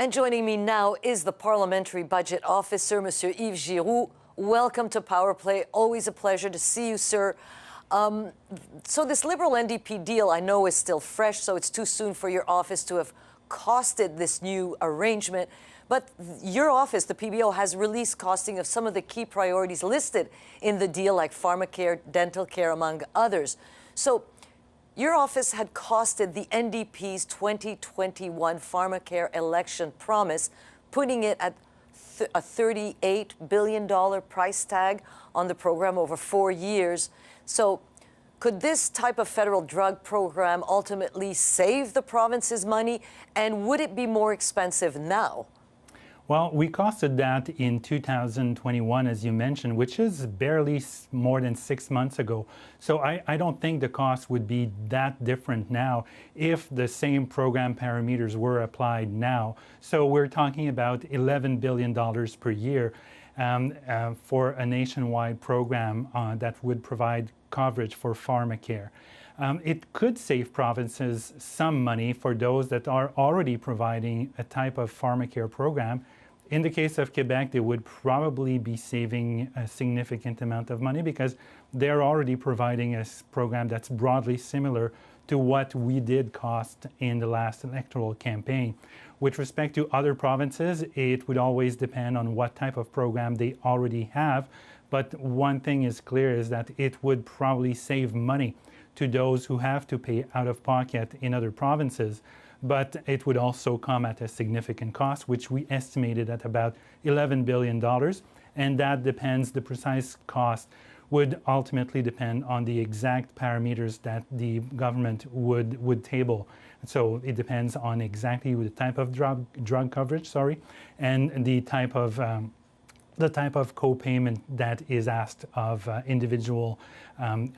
And joining me now is the Parliamentary Budget Officer, Monsieur Yves Giroux. Welcome to Power Play. Always a pleasure to see you, sir. So this Liberal-NDP deal, I know, is still fresh, so it's too soon for your office to have costed this new arrangement. But your office, the PBO, has released costing of some of the key priorities listed in the deal, like pharmacare, dental care, among others. So your office had costed the NDP's 2021 pharmacare election promise, putting it at a $38 billion price tag on the program over 4 years. So could this type of federal drug program ultimately save the province's money, and would it be more expensive now? Well, we costed that in 2021, as you mentioned, which is barely more than 6 months ago. So I don't think the cost would be that different now if the same program parameters were applied now. So we're talking about $11 billion per year for a nationwide program that would provide coverage for pharmacare. It could save provinces some money for those that are already providing a type of pharmacare program. In the case of Quebec, they would probably be saving a significant amount of money because they're already providing a program that's broadly similar to what we did cost in the last electoral campaign. With respect to other provinces, it would always depend on what type of program they already have. But one thing is clear is that it would probably save money to those who have to pay out of pocket in other provinces. But it would also come at a significant cost, which we estimated at about $11 billion. And that depends, the precise cost would ultimately depend on the exact parameters that the government would table. So it depends on exactly the type of drug coverage, and the type of co-payment that is asked of individual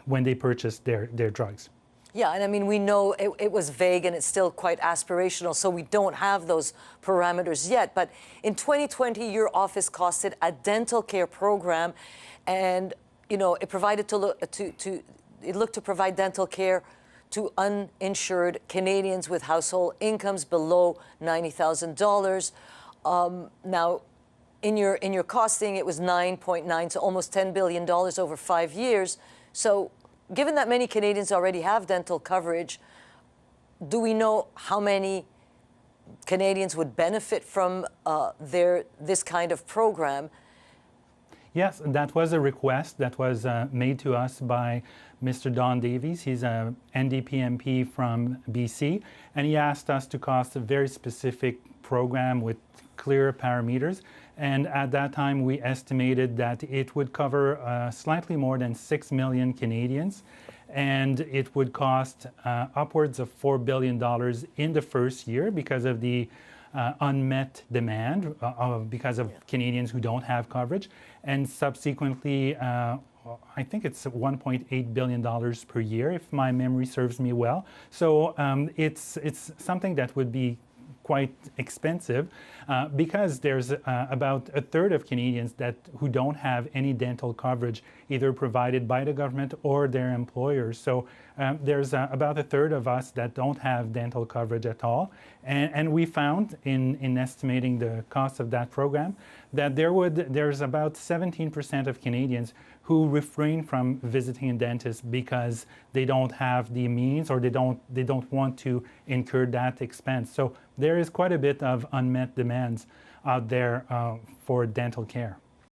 when they purchase their drugs. Yeah, and I mean, we know it was vague and it's still quite aspirational, so we don't have those parameters yet. But in 2020, your office costed a dental care program, and it provided it looked to provide dental care to uninsured Canadians with household incomes below $90,000. Now, in your costing, it was 9.9 to almost $10 billion over 5 years. So, given that many Canadians already have dental coverage, do we know how many Canadians would benefit from this kind of program? Yes, that was a request that was made to us by Mr. Don Davies. He's an NDP MP from BC, and he asked us to cost a very specific program with clear parameters. And at that time, we estimated that it would cover slightly more than 6 million Canadians, and it would cost upwards of $4 billion in the first year because of the unmet demand, because of Canadians who don't have coverage, and subsequently, I think it's $1.8 billion per year, if my memory serves me well. So it's something that would be quite expensive because there's about a third of Canadians who don't have any dental coverage either provided by the government or their employers. So there's about a third of us that don't have dental coverage at all. And we found in estimating the cost of that program that there's about 17% of Canadians who refrain from visiting a dentist because they don't have the means or they don't want to incur that expense. So there is quite a bit of unmet demands out there for dental care.